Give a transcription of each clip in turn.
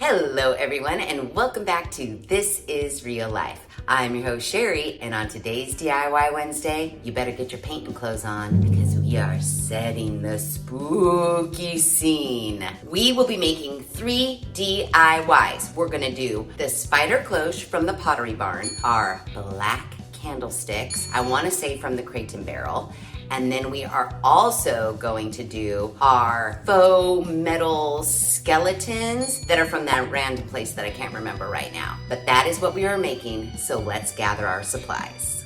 Hello everyone and welcome back to This Is Real Life. I'm your host Sheri, and on today's DIY Wednesday, you better get your painting clothes on because we are setting the spooky scene. We will be making 3 DIYs. We're gonna do the Spider Cloche from the Pottery Barn, our black candlesticks, I wanna say from the Crate and Barrel, and then we are also going to do our faux metal skeletons that are from that random place that I can't remember right now. But that is what we are making, so let's gather our supplies.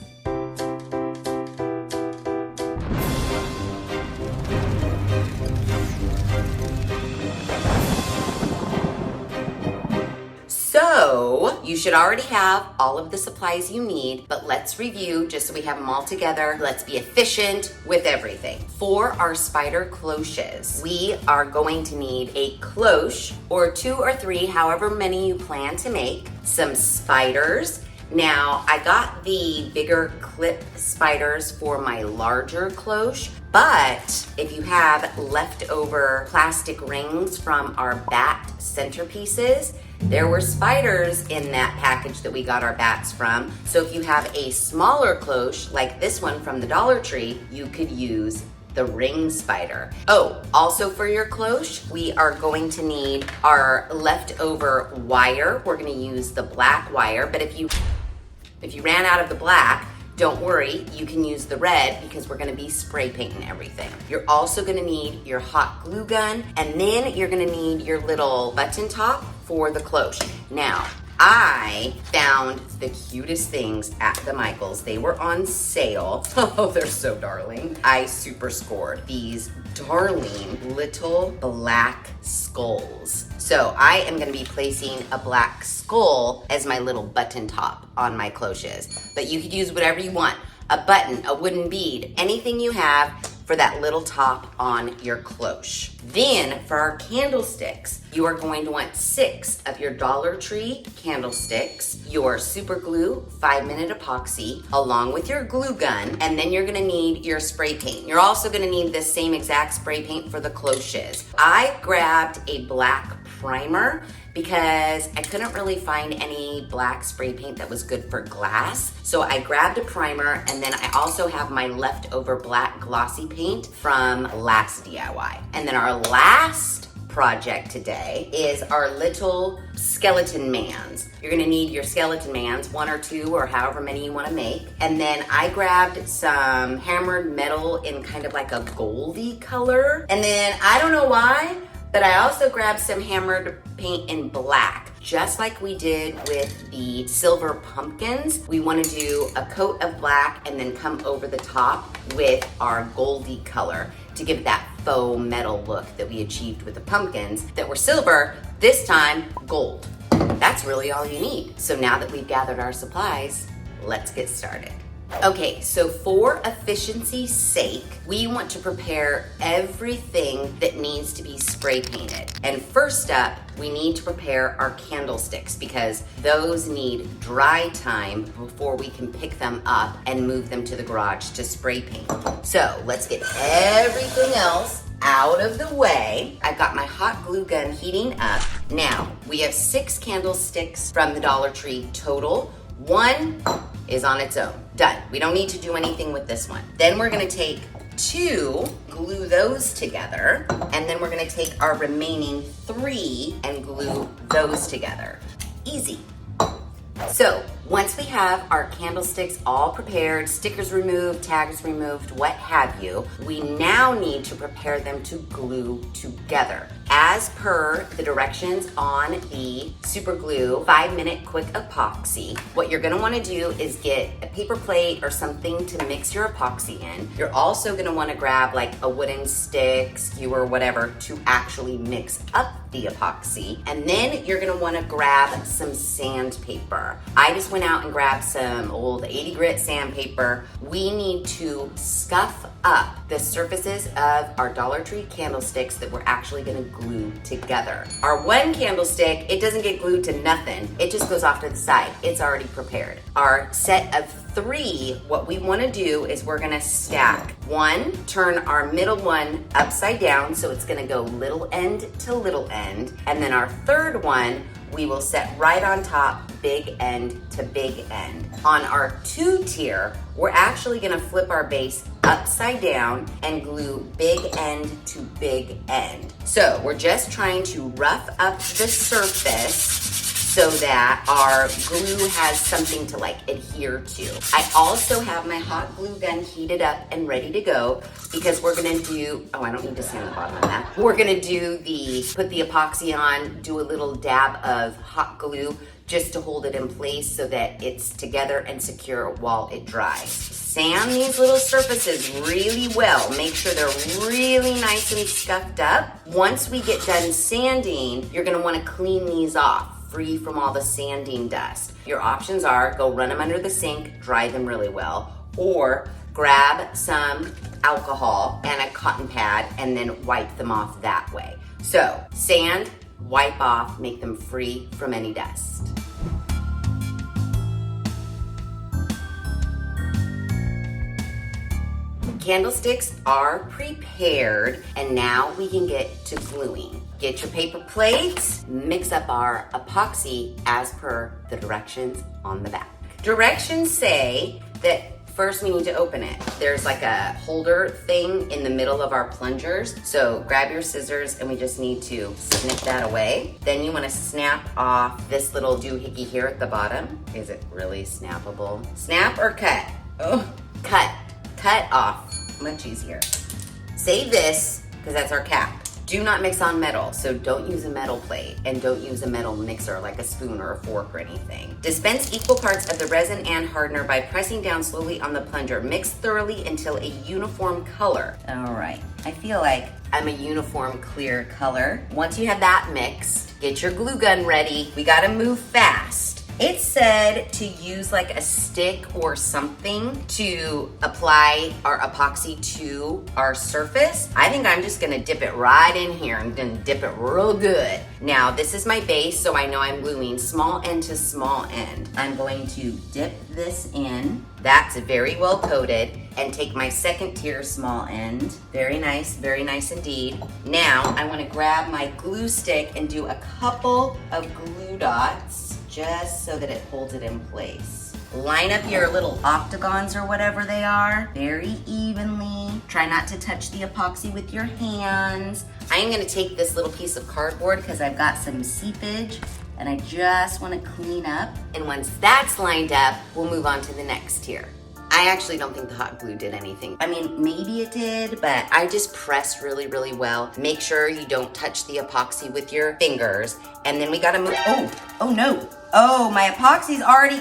So, you should already have all of the supplies you need, but let's review just so we have them all together. Let's be efficient with everything. For our spider cloches, we are going to need a cloche or 2 or 3, however many you plan to make, some spiders. Now, I got the bigger clip spiders for my larger cloche, but if you have leftover plastic rings from our bat centerpieces, there were spiders in that package that we got our bats from. So if you have a smaller cloche, like this one from the Dollar Tree, you could use the ring spider. Oh, also for your cloche, we are going to need our leftover wire. We're gonna use the black wire, but if you ran out of the black, don't worry, you can use the red because we're gonna be spray painting everything. You're also gonna need your hot glue gun, and then you're gonna need your little button top for the cloche. Now, I found the cutest things at the Michaels. They were on sale. Oh, they're so darling. I super scored these darling little black skulls. So I am gonna be placing a black skull as my little button top on my cloches. But you could use whatever you want. A button, a wooden bead, anything you have for that little top on your cloche. Then for our candlesticks, you are going to want 6 of your Dollar Tree candlesticks, your super glue 5-minute epoxy, along with your glue gun, and then you're gonna need your spray paint. You're also gonna need this same exact spray paint for the cloches. I grabbed a black primer because I couldn't really find any black spray paint that was good for glass. So I grabbed a primer, and then I also have my leftover black glossy paint from last DIY. And then our last project today is our little skeleton mans. You're gonna need your skeleton mans, 1 or 2 or however many you wanna make. And then I grabbed some hammered metal in kind of like a goldy color. And then I don't know why, but I also grabbed some hammered paint in black. Just like we did with the silver pumpkins, we wanna do a coat of black and then come over the top with our goldy color to give that faux metal look that we achieved with the pumpkins that were silver, this time gold. That's really all you need. So now that we've gathered our supplies, let's get started. Okay, so for efficiency's sake, we want to prepare everything that needs to be spray painted. And first up, we need to prepare our candlesticks because those need dry time before we can pick them up and move them to the garage to spray paint. So let's get everything else out of the way. I've got my hot glue gun heating up. Now, we have 6 candlesticks from the Dollar Tree total. 1 is on its own. Done. We don't need to do anything with this one. Then we're gonna take 2, glue those together, and then we're gonna take our remaining 3 and glue those together. Easy. So, once we have our candlesticks all prepared, stickers removed, tags removed, what have you, we now need to prepare them to glue together. As per the directions on the super glue 5-minute quick epoxy, what you're gonna wanna do is get a paper plate or something to mix your epoxy in. You're also gonna wanna grab like a wooden stick, skewer, whatever, to actually mix up the epoxy. And then you're gonna wanna grab some sandpaper. I just went out and grabbed some old 80 grit sandpaper. We need to scuff up the surfaces of our Dollar Tree candlesticks that we're actually gonna glue together. Our one candlestick, it doesn't get glued to nothing. It just goes off to the side. It's already prepared. Our set of 3, what we wanna do is we're gonna stack. 1, turn our middle one upside down, so it's gonna go little end to little end. And then our 3rd one, we will set right on top, big end to big end. On our 2-tier, we're actually gonna flip our base upside down and glue big end to big end. So we're just trying to rough up the surface so that our glue has something to like adhere to. I also have my hot glue gun heated up and ready to go because we're gonna do, oh, I don't need to sand the bottom of that. We're gonna do put the epoxy on, do a little dab of hot glue just to hold it in place so that it's together and secure while it dries. Sand these little surfaces really well. Make sure they're really nice and scuffed up. Once we get done sanding, you're gonna wanna clean these off, free from all the sanding dust. Your options are go run them under the sink, dry them really well, or grab some alcohol and a cotton pad and then wipe them off that way. So sand, wipe off, make them free from any dust. Candlesticks are prepared, and now we can get to gluing. Get your paper plates, mix up our epoxy as per the directions on the back. Directions say that first we need to open it. There's like a holder thing in the middle of our plungers. So grab your scissors and we just need to snip that away. Then you wanna snap off this little doohickey here at the bottom. Is it really snappable? Snap or cut? Oh, cut off. Much easier. Save this, because that's our cap. Do not mix on metal, so don't use a metal plate and don't use a metal mixer like a spoon or a fork or anything. Dispense equal parts of the resin and hardener by pressing down slowly on the plunger. Mix thoroughly until a uniform color. All right, I feel like I'm a uniform clear color. Once you have that mixed, get your glue gun ready. We gotta move fast. It said to use like a stick or something to apply our epoxy to our surface. I think I'm just gonna dip it right in here. I'm gonna dip it real good. Now, this is my base, so I know I'm gluing small end to small end. I'm going to dip this in. That's very well coated. And take my 2nd tier small end. Very nice indeed. Now, I wanna grab my glue stick and do a couple of glue dots just so that it holds it in place. Line up your little octagons or whatever they are very evenly. Try not to touch the epoxy with your hands. I am gonna take this little piece of cardboard because I've got some seepage and I just wanna clean up. And once that's lined up, we'll move on to the next tier. I actually don't think the hot glue did anything. I mean, maybe it did, but I just pressed really, really well. Make sure you don't touch the epoxy with your fingers. And then we gotta move, oh no. Oh, my epoxy's already,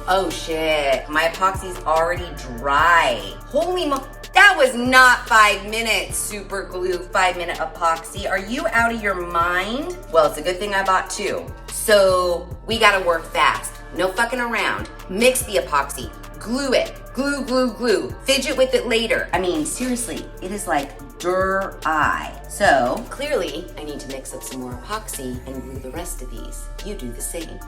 oh shit. My epoxy's already dry. Holy mo, that was not 5 minutes, super glue, 5-minute epoxy. Are you out of your mind? Well, it's a good thing I bought 2. So we gotta work fast. No fucking around. Mix the epoxy. Glue it. Glue. Fidget with it later. I mean, seriously, it is like dry. So clearly, I need to mix up some more epoxy and glue the rest of these. You do the same.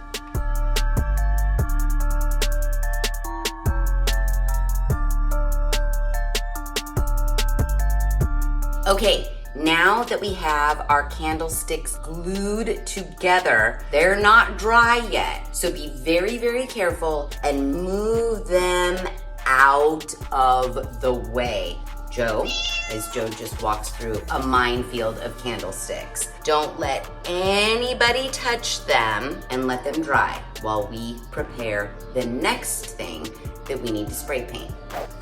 Okay, now that we have our candlesticks glued together, they're not dry yet. So be very, very careful and move them out of the way. Joe, as Joe just walks through a minefield of candlesticks. Don't let anybody touch them and let them dry while we prepare the next thing that we need to spray paint.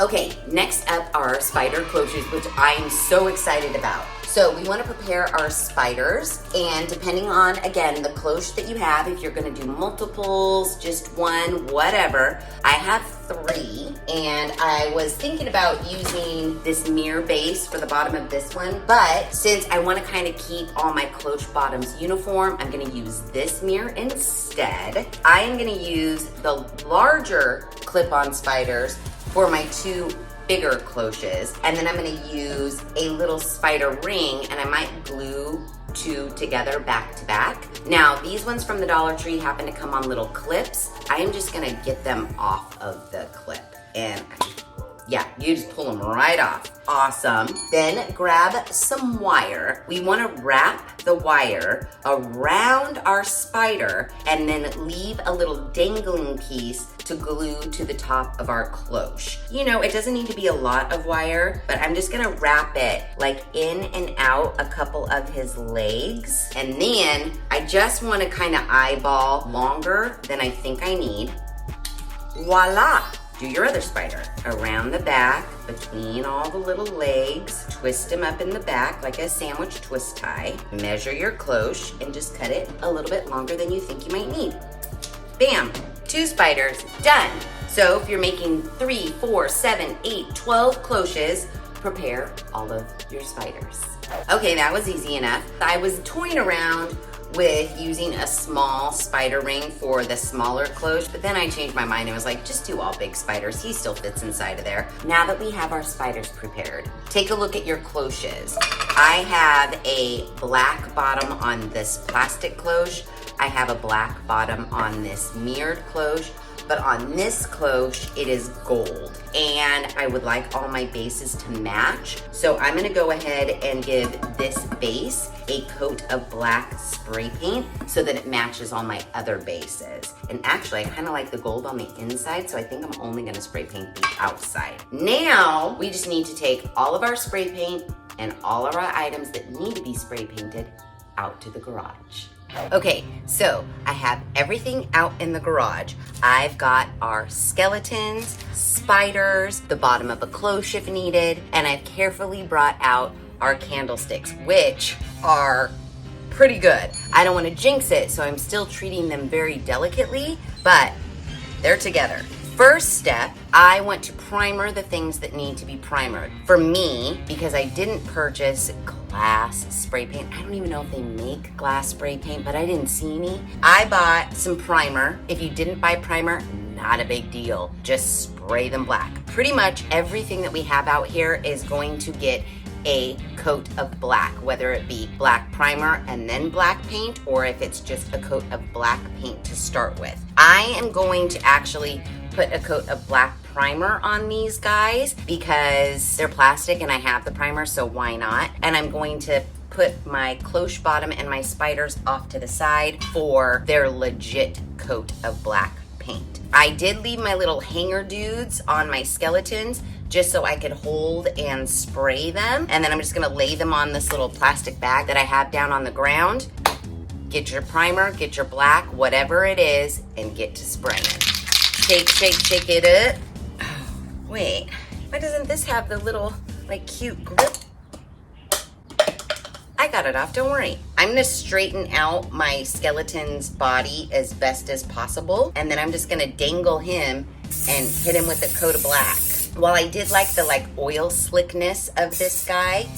Okay, next up are spider cloches, which I am so excited about. So we want to prepare our spiders, and depending on, again, the cloche that you have, if you're going to do multiples, just one, whatever. I have 3, and I was thinking about using this mirror base for the bottom of this one, but since I want to kind of keep all my cloche bottoms uniform, I'm going to use this mirror instead. I am going to use the larger clip-on spiders for my 2 bigger cloches. And then I'm gonna use a little spider ring, and I might glue 2 together back to back. Now, these ones from the Dollar Tree happen to come on little clips. I am just gonna get them off of the clip. And yeah, you just pull them right off. Awesome. Then grab some wire. We want to wrap the wire around our spider and then leave a little dangling piece to glue to the top of our cloche. You know, it doesn't need to be a lot of wire, but I'm just gonna wrap it like in and out a couple of his legs. And then I just want to kind of eyeball longer than I think I need. Voila! Do your other spider. Around the back, between all the little legs, twist them up in the back like a sandwich twist tie. Measure your cloche and just cut it a little bit longer than you think you might need. Bam, 2 spiders, done. So if you're making 3, 4, 7, 8, 12 cloches, prepare all of your spiders. Okay, that was easy enough. I was toying around with using a small spider ring for the smaller cloche, but then I changed my mind and was like, just do all big spiders. He still fits inside of there. Now that we have our spiders prepared, take a look at your cloches. I have a black bottom on this plastic cloche. I have a black bottom on this mirrored cloche, but on this cloche, it is gold. And I would like all my bases to match. So I'm gonna go ahead and give this base a coat of black spray paint so that it matches all my other bases. And actually, I kind of like the gold on the inside, so I think I'm only gonna spray paint the outside. Now, we just need to take all of our spray paint and all of our items that need to be spray painted out to the garage. Okay, so I have everything out in the garage. I've got our skeletons, spiders, the bottom of a cloche if needed, and I've carefully brought out our candlesticks, which are pretty good. I don't want to jinx it, so I'm still treating them very delicately, but they're together. First step, I want to primer the things that need to be primered. For me, because I didn't purchase glass spray paint, I don't even know if they make glass spray paint, but I didn't see any. I bought some primer. If you didn't buy primer, not a big deal. Just spray them black. Pretty much everything that we have out here is going to get a coat of black, whether it be black primer and then black paint, or if it's just a coat of black paint to start with. I am going to actually put a coat of black primer on these guys because they're plastic and I have the primer, so why not? And I'm going to put my cloche bottom and my spiders off to the side for their legit coat of black paint. I did leave my little hanger dudes on my skeletons just so I could hold and spray them. And then I'm just gonna lay them on this little plastic bag that I have down on the ground. Get your primer, get your black, whatever it is, and get to spraying. Shake, shake, shake it up. Oh, wait, why doesn't this have the little, like, cute grip? I got it off, don't worry. I'm gonna straighten out my skeleton's body as best as possible, and then I'm just gonna dangle him and hit him with a coat of black. While I did like the oil slickness of this guy,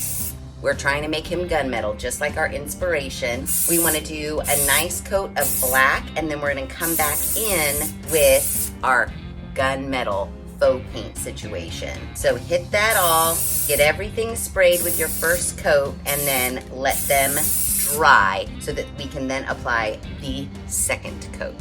we're trying to make him gunmetal, just like our inspiration. We wanna do a nice coat of black, and then we're gonna come back in with our gunmetal faux paint situation. So hit that all, get everything sprayed with your first coat, and then let them dry so that we can then apply the second coat.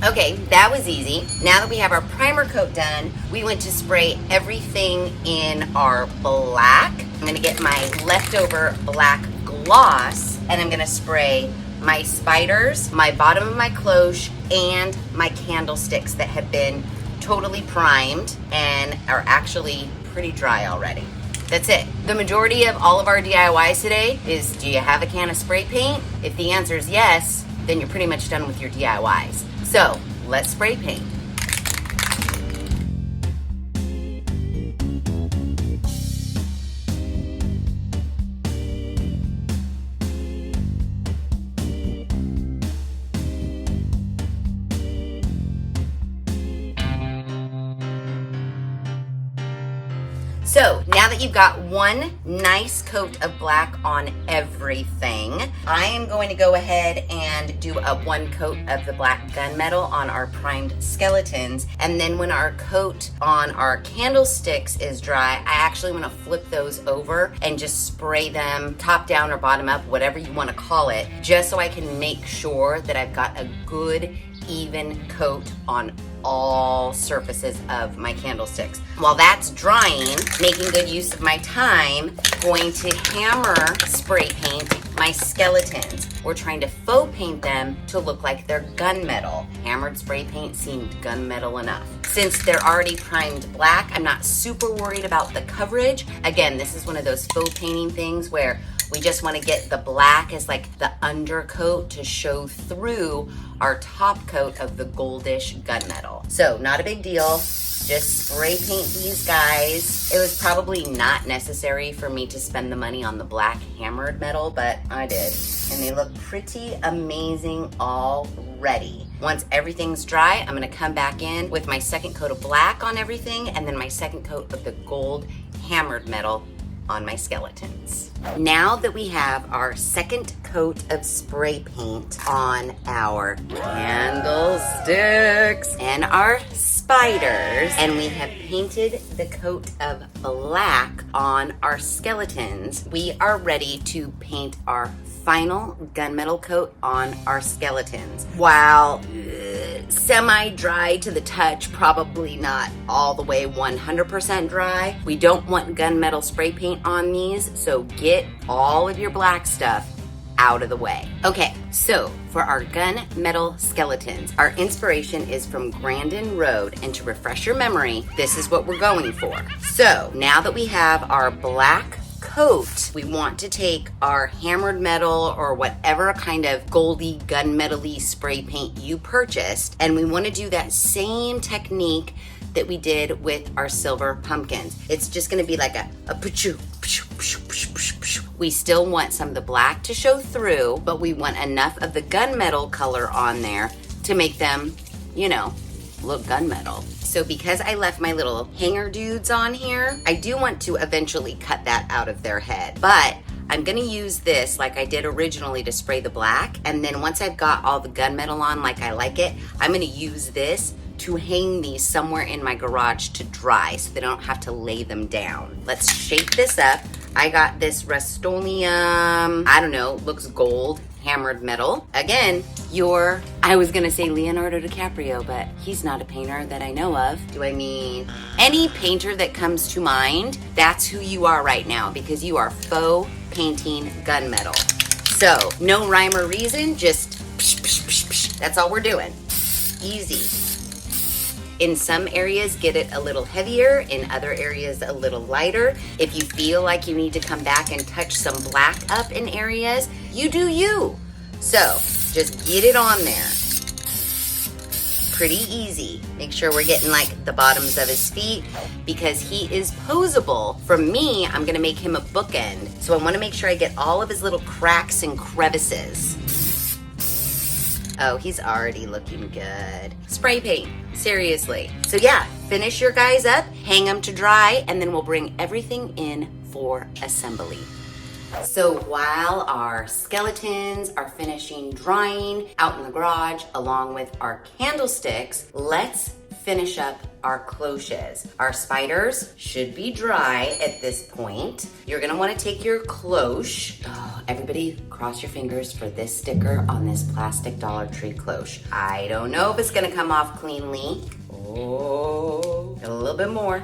Okay, that was easy. Now that we have our primer coat done, we went to spray everything in our black. I'm gonna get my leftover black gloss, and I'm gonna spray my spiders, my bottom of my cloche, and my candlesticks that have been totally primed and are actually pretty dry already. That's it. The majority of all of our DIYs today is, do you have a can of spray paint? If the answer is yes, then you're pretty much done with your DIYs. So let's spray paint. So now that you've got one nice coat of black on everything, I am going to go ahead and do a one coat of the black gunmetal on our primed skeletons. And then when our coat on our candlesticks is dry, I actually want to flip those over and just spray them top down or bottom up, whatever you want to call it, just so I can make sure that I've got a good even coat on all surfaces of my candlesticks. While that's drying, making good use of my time, going to hammer spray paint my skeletons. We're trying to faux paint them to look like they're gunmetal. Hammered spray paint seemed gunmetal enough. Since they're already primed black, I'm not super worried about the coverage. Again, this is one of those faux painting things where we just want to get the black as like the undercoat to show through our top coat of the goldish gunmetal. So not a big deal. Just spray paint these guys. It was probably not necessary for me to spend the money on the black hammered metal, but I did. And they look pretty amazing already. Once everything's dry, I'm gonna come back in with my second coat of black on everything and then my second coat of the gold hammered metal on my skeletons. Now that we have our second coat of spray paint on our candlesticks and our spiders, and we have painted the coat of black on our skeletons, we are ready to paint our final gunmetal coat on our skeletons. While semi-dry to the touch, probably not all the way 100% dry, we don't want gunmetal spray paint on these, so get all of your black stuff out of the way. Okay, so for our gunmetal skeletons, our inspiration is from Grandid Road, and to refresh your memory, this is what we're going for. So now that we have our black coat, we want to take our hammered metal or whatever kind of goldy gunmetal-y spray paint you purchased, and we want to do that same technique that we did with our silver pumpkins. It's just going to be like a pachoo. We still want some of the black to show through, but we want enough of the gunmetal color on there to make them, you know, look gunmetal. So because I left my little hanger dudes on here, I do want to eventually cut that out of their head. But I'm gonna use this like I did originally to spray the black. And then once I've got all the gunmetal on like I like it, I'm gonna use this to hang these somewhere in my garage to dry so they don't have to lay them down. Let's shape this up. I got this Rust-Oleum, I don't know, looks gold, hammered metal. Again, I was gonna say Leonardo DiCaprio, but he's not a painter that I know of. Do I mean any painter that comes to mind? That's who you are right now, because you are faux painting gunmetal. So no rhyme or reason, just psh, psh, psh, psh. That's all we're doing. Easy. In some areas, get it a little heavier. In other areas, a little lighter. If you feel like you need to come back and touch some black up in areas, you do you. So just get it on there. Pretty easy. Make sure we're getting like the bottoms of his feet because he is posable. For me, I'm gonna make him a bookend. So I wanna make sure I get all of his little cracks and crevices. Oh, he's already looking good. Spray paint, seriously. So yeah, finish your guys up, hang them to dry, and then we'll bring everything in for assembly. So while our skeletons are finishing drying out in the garage, along with our candlesticks, let's finish up our cloches. Our spiders should be dry at this point. You're gonna wanna take your cloche. Oh, everybody cross your fingers for this sticker on this plastic Dollar Tree cloche. I don't know if it's gonna come off cleanly. Oh, a little bit more.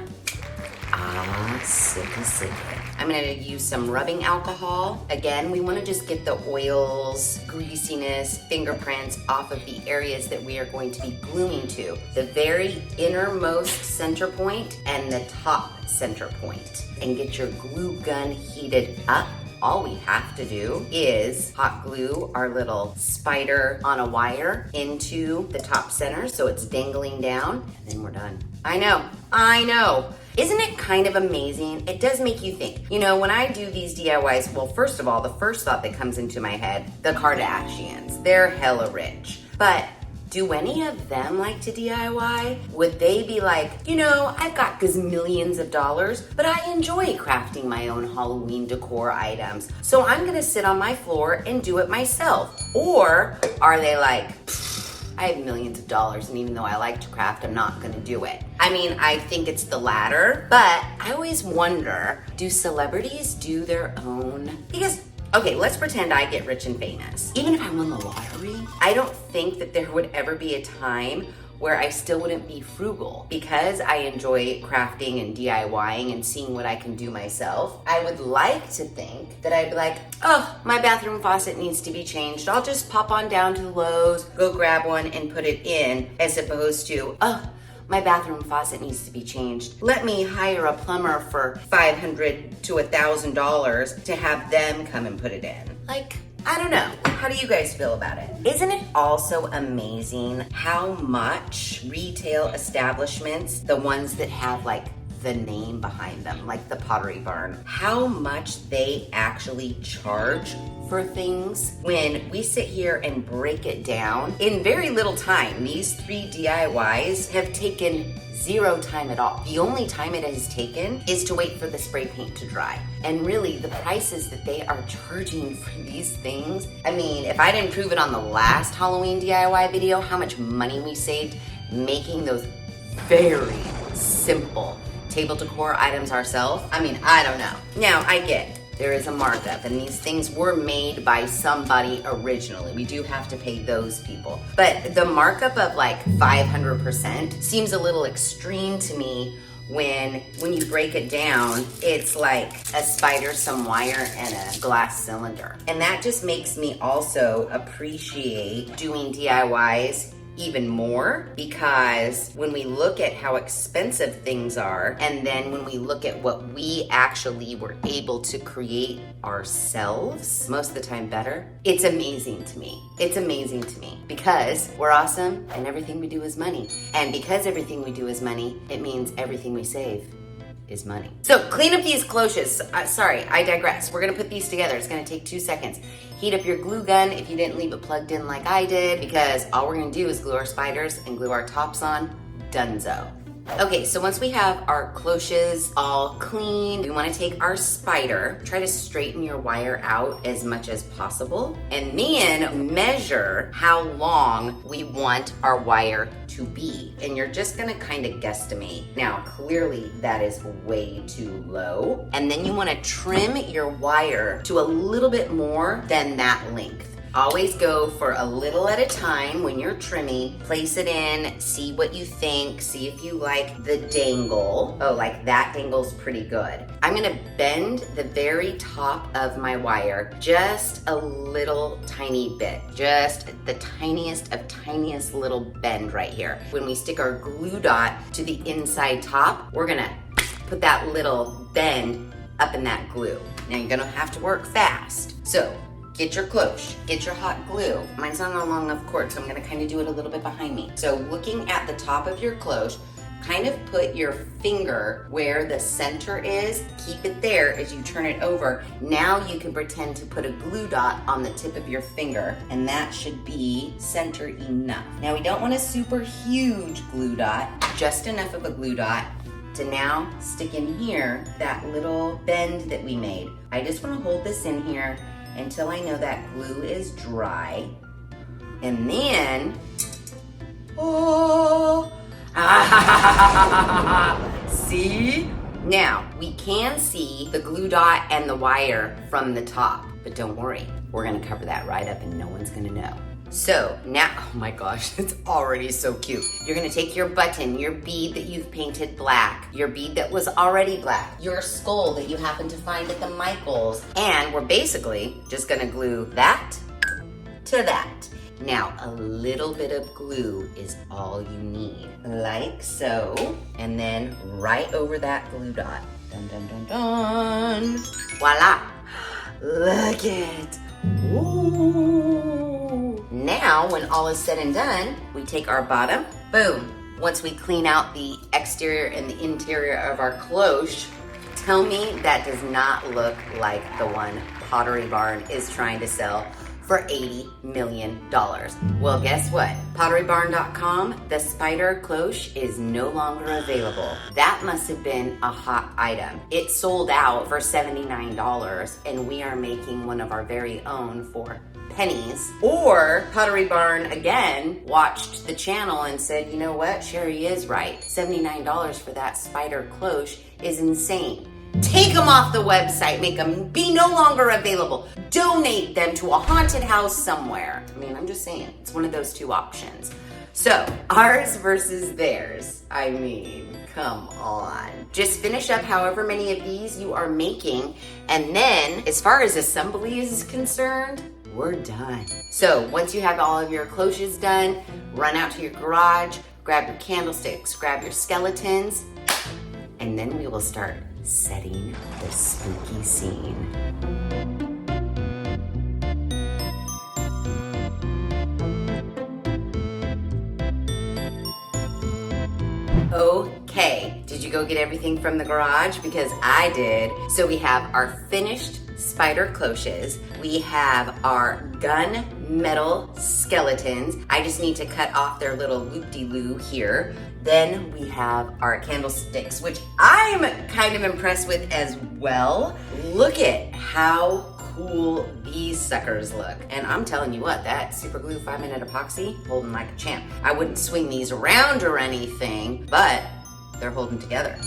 Ah, sicky. I'm gonna use some rubbing alcohol. Again, we wanna just get the oils, greasiness, fingerprints off of the areas that we are going to be gluing to. The very innermost center point and the top center point. And get your glue gun heated up. All we have to do is hot glue our little spider on a wire into the top center so it's dangling down, and then we're done. I know. Isn't it kind of amazing? It does make you think. You know, when I do these DIYs, well, first of all, the first thought that comes into my head, the Kardashians, they're hella rich. But Do any of them like to DIY? Would they be like, you know, I've got gazillions of dollars, but I enjoy crafting my own Halloween decor items, so I'm gonna sit on my floor and do it myself? Or are they like, I have millions of dollars, and even though I like to craft, I'm not gonna do it? I mean, I think it's the latter, but I always wonder, do celebrities do their own? Because, okay, let's pretend I get rich and famous. Even if I won the lottery, I don't think that there would ever be a time where I still wouldn't be frugal. Because I enjoy crafting and DIYing and seeing what I can do myself, I would like to think that I'd be like, oh, my bathroom faucet needs to be changed. I'll just pop on down to the Lowe's, go grab one and put it in, as opposed to, oh, my bathroom faucet needs to be changed. Let me hire a plumber for $500 to $1,000 to have them come and put it in. Like, I don't know. How do you guys feel about it? Isn't it also amazing how much retail establishments, the ones that have like the name behind them, like the Pottery Barn, how much they actually charge for things? When we sit here and break it down, in very little time, these 3 DIYs have taken 0 time at all. The only time it has taken is to wait for the spray paint to dry. And really, the prices that they are charging for these things, I mean, if I didn't prove it on the last Halloween DIY video, how much money we saved making those very simple table decor items ourselves, I mean, I don't know. Now, I get there is a markup, and these things were made by somebody originally. We do have to pay those people. But the markup of like 500% seems a little extreme to me when you break it down, it's like a spider, some wire, and a glass cylinder. And that just makes me also appreciate doing DIYs even more, because when we look at how expensive things are, and then when we look at what we actually were able to create ourselves, most of the time better, it's amazing to me. It's amazing to me because we're awesome and everything we do is money. And because everything we do is money, it means everything we save is money. So clean up these cloches. Sorry, I digress. We're gonna put these together. It's gonna take 2 seconds. Heat up your glue gun if you didn't leave it plugged in like I did, because all we're gonna do is glue our spiders and glue our tops on. Dunzo. Okay, so once we have our cloches all clean, we wanna take our spider, try to straighten your wire out as much as possible, and then measure how long we want our wire to be. And you're just gonna kind of guesstimate. Now, clearly that is way too low. And then you wanna trim your wire to a little bit more than that length. Always go for a little at a time when you're trimming. Place it in, see what you think, see if you like the dangle. Oh, like that dangle's pretty good. I'm gonna bend the very top of my wire just a little tiny bit. Just the tiniest of tiniest little bend right here. When we stick our glue dot to the inside top, we're gonna put that little bend up in that glue. Now you're gonna have to work fast. So, get your cloche, get your hot glue. Mine's not on long enough cord, so I'm gonna kind of do it a little bit behind me. So looking at the top of your cloche, kind of put your finger where the center is, keep it there as you turn it over. Now you can pretend to put a glue dot on the tip of your finger, and that should be center enough. Now we don't want a super huge glue dot, just enough of a glue dot to now stick in here that little bend that we made. I just wanna hold this in here until I know that glue is dry. And then, oh, see? Now, we can see the glue dot and the wire from the top, but don't worry, we're gonna cover that right up and no one's gonna know. So now, oh my gosh, it's already so cute. You're gonna take your button, your bead that you've painted black, your bead that was already black, your skull that you happen to find at the Michaels, and we're basically just gonna glue that to that. Now, a little bit of glue is all you need, like so, and then right over that glue dot. Dun, dun, dun, dun. Voila, look it. Ooh. Now, when all is said and done, we take our bottom, boom. Once we clean out the exterior and the interior of our cloche, tell me that does not look like the one Pottery Barn is trying to sell for $80 million. Well, guess what? PotteryBarn.com, the Spider Cloche is no longer available. That must have been a hot item. It sold out for $79, and we are making one of our very own for pennies. Or Pottery Barn again watched the channel and said, you know what, Sheri is right. $79 for that Spider Cloche is insane. Take them off the website, make them be no longer available. Donate them to a haunted house somewhere. I mean, I'm just saying, it's one of those two options. So, ours versus theirs. I mean, come on. Just finish up however many of these you are making, and then, as far as assembly is concerned, we're done. So, once you have all of your cloches done, run out to your garage, grab your candlesticks, grab your skeletons, and then we will start setting the spooky scene. Okay, did you go get everything from the garage? Because I did. So we have our finished spider cloches. We have our gunmetal skeletons. I just need to cut off their little loop-de-loo here. Then we have our candlesticks, which I'm kind of impressed with as well. Look at how cool these suckers look. And I'm telling you what, that super glue 5-minute epoxy, holding like a champ. I wouldn't swing these around or anything, but they're holding together.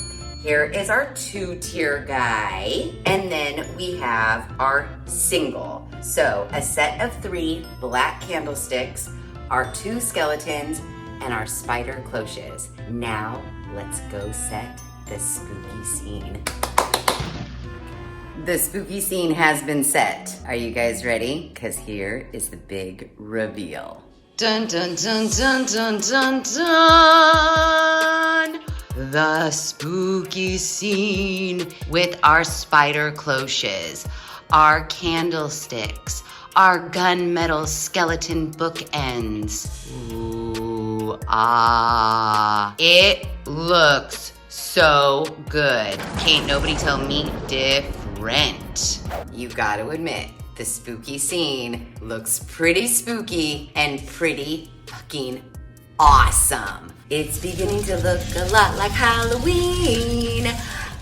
Here is our 2-tier guy, and then we have our single. So a set of 3 black candlesticks, our 2 skeletons, and our spider cloches. Now let's go set the spooky scene. The spooky scene has been set. Are you guys ready? Because here is the big reveal. Dun dun dun dun dun dun dun! The spooky scene with our spider cloches, our candlesticks, our gunmetal skeleton bookends. Ooh, ah. It looks so good. Can't nobody tell me different. You gotta admit, the spooky scene looks pretty spooky and pretty fucking awesome. It's beginning to look a lot like Halloween.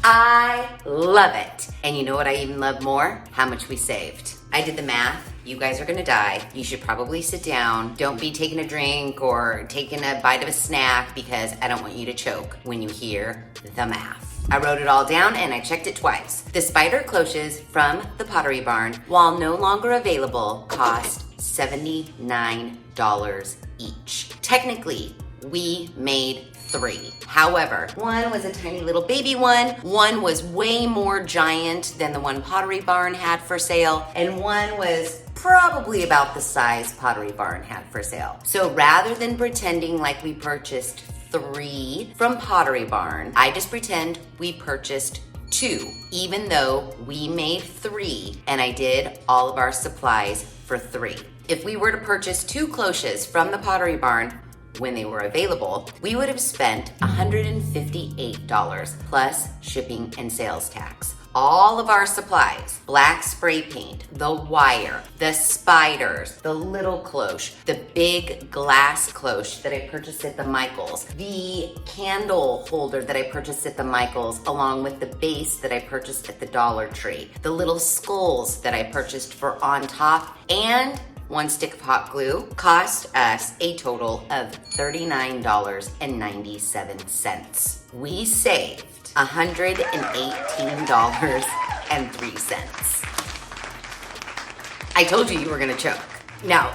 I love it. And you know what I even love more? How much we saved. I did the math. You guys are gonna die. You should probably sit down. Don't be taking a drink or taking a bite of a snack because I don't want you to choke when you hear the math. I wrote it all down and I checked it twice. The spider cloches from the Pottery Barn, while no longer available, cost $79 each. Technically, we made 3. However, one was a tiny little baby one was way more giant than the one Pottery Barn had for sale, and one was probably about the size Pottery Barn had for sale. So rather than pretending like we purchased 3 from Pottery Barn, I just pretend we purchased 2, even though we made 3 and I did all of our supplies for 3. If we were to purchase 2 cloches from the Pottery Barn when they were available, we would have spent $158 plus shipping and sales tax. All of our supplies, black spray paint, the wire, the spiders, the little cloche, the big glass cloche that I purchased at the Michaels, the candle holder that I purchased at the Michaels, along with the base that I purchased at the Dollar Tree, the little skulls that I purchased for on top, and 1 stick of hot glue cost us a total of $39.97. We saved $118.03. I told you were gonna choke. Now,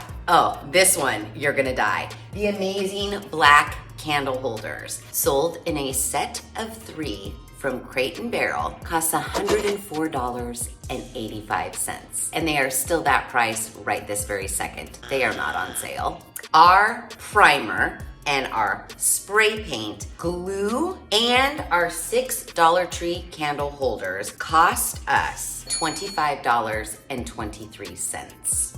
this one, you're gonna die. The amazing black candle holders, sold in a set of 3 from Crate and Barrel, costs $104.85. And they are still that price right this very second. They are not on sale. Our primer and our spray paint, glue, and our 6 Dollar Tree candle holders cost us $25.23.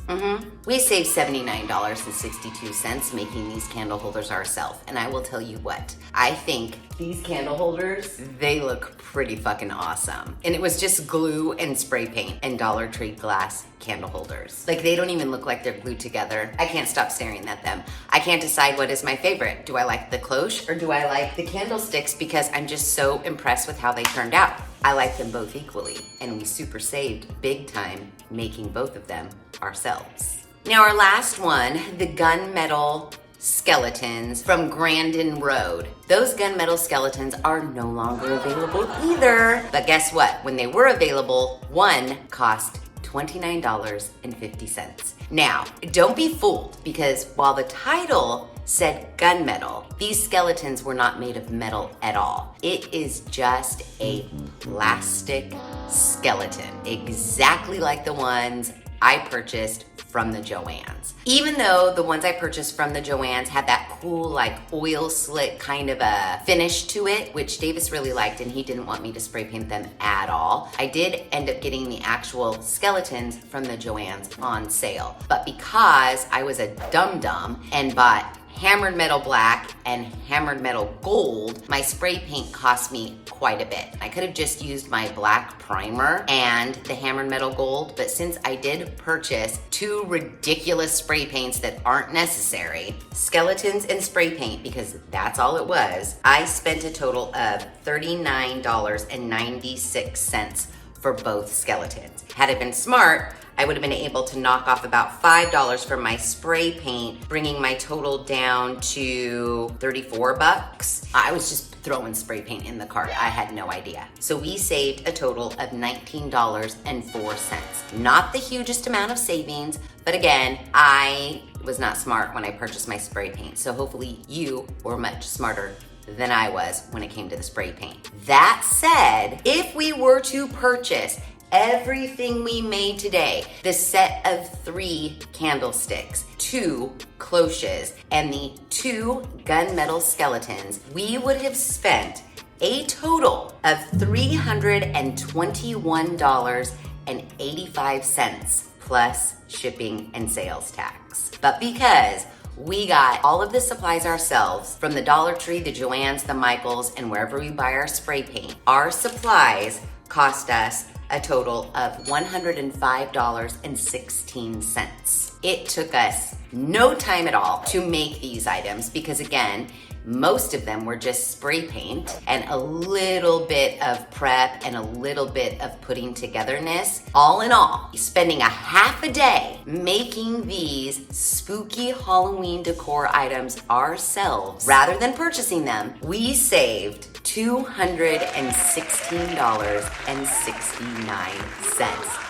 We saved $79.62 making these candle holders ourselves. And I will tell you what, I think these candle holders, they look pretty fucking awesome. And it was just glue and spray paint and Dollar Tree glass candle holders. Like, they don't even look like they're glued together. I can't stop staring at them. I can't decide what is my favorite. Do I like the cloche or do I like the candlesticks, because I'm just so impressed with how they turned out. I like them both equally, and we super saved big time making both of them ourselves. Now our last one, the Gunmetal skeletons from Grandid Road. Those gunmetal skeletons are no longer available either. But guess what? When they were available, one cost $29.50. Now, don't be fooled, because while the title said gunmetal, these skeletons were not made of metal at all. It is just a plastic skeleton, exactly like the ones I purchased from the Joann's. Even though the ones I purchased from the Joann's had that cool, like, oil slick kind of a finish to it, which Davis really liked, and he didn't want me to spray paint them at all. I did end up getting the actual skeletons from the Joann's on sale. But because I was a dum-dum and bought hammered metal black and hammered metal gold, my spray paint cost me quite a bit. I could have just used my black primer and the hammered metal gold, but since I did purchase two ridiculous spray paints that aren't necessary, skeletons and spray paint, because that's all it was, I spent a total of $39.96 for both skeletons. Had I been smart, I would have been able to knock off about $5 for my spray paint, bringing my total down to 34 bucks. I was just throwing spray paint in the cart. I had no idea. So we saved a total of $19.04. Not the hugest amount of savings, but again, I was not smart when I purchased my spray paint. So hopefully you were much smarter than I was when it came to the spray paint. That said, if we were to purchase everything we made today, the set of 3 candlesticks, 2 cloches, and the 2 gunmetal skeletons, we would have spent a total of $321.85 plus shipping and sales tax. But because we got all of the supplies ourselves from the Dollar Tree, the Joann's, the Michaels, and wherever we buy our spray paint, our supplies cost us a total of $105.16. It took us no time at all to make these items because, again, most of them were just spray paint and a little bit of prep and a little bit of putting togetherness. All in all, spending a half a day making these spooky Halloween decor items ourselves rather than purchasing them, we saved $216.69.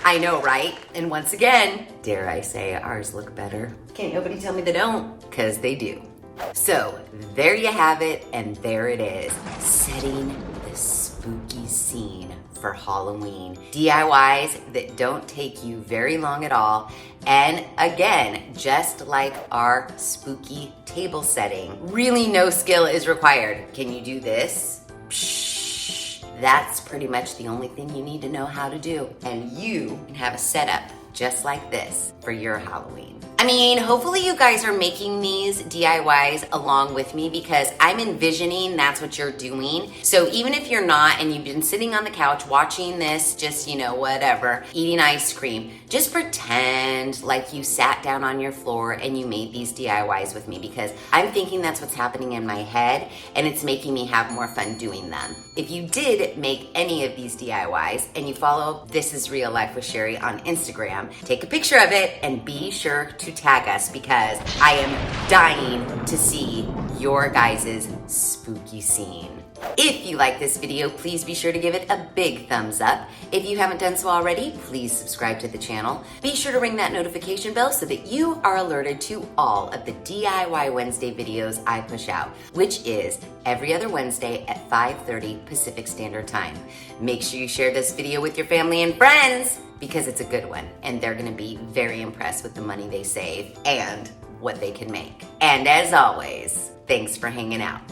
I know, right? And once again, dare I say, ours look better. Can't nobody tell me they don't, because they do. So there you have it, and there it is, setting the spooky scene for Halloween. DIYs that don't take you very long at all. And again, just like our spooky table setting, really no skill is required. Can you do this? Psh, that's pretty much the only thing you need to know how to do. And you can have a setup just like this for your Halloween. I mean, hopefully you guys are making these DIYs along with me, because I'm envisioning that's what you're doing. So even if you're not and you've been sitting on the couch watching this, just, you know, whatever, eating ice cream, just pretend like you sat down on your floor and you made these DIYs with me, because I'm thinking that's what's happening in my head and it's making me have more fun doing them. If you did make any of these DIYs and you follow This Is Real Life with Sheri on Instagram, take a picture of it and be sure to tag us, because I am dying to see your guys' spooky scene. If you like this video, please be sure to give it a big thumbs up. If you haven't done so already, please subscribe to the channel. Be sure to ring that notification bell so that you are alerted to all of the DIY Wednesday videos I push out, which is every other Wednesday at 5:30 Pacific Standard Time. Make sure you share this video with your family and friends, because it's a good one and they're gonna be very impressed with the money they save and what they can make. And as always, thanks for hanging out.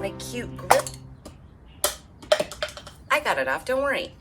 My cute grip. I got it off, don't worry.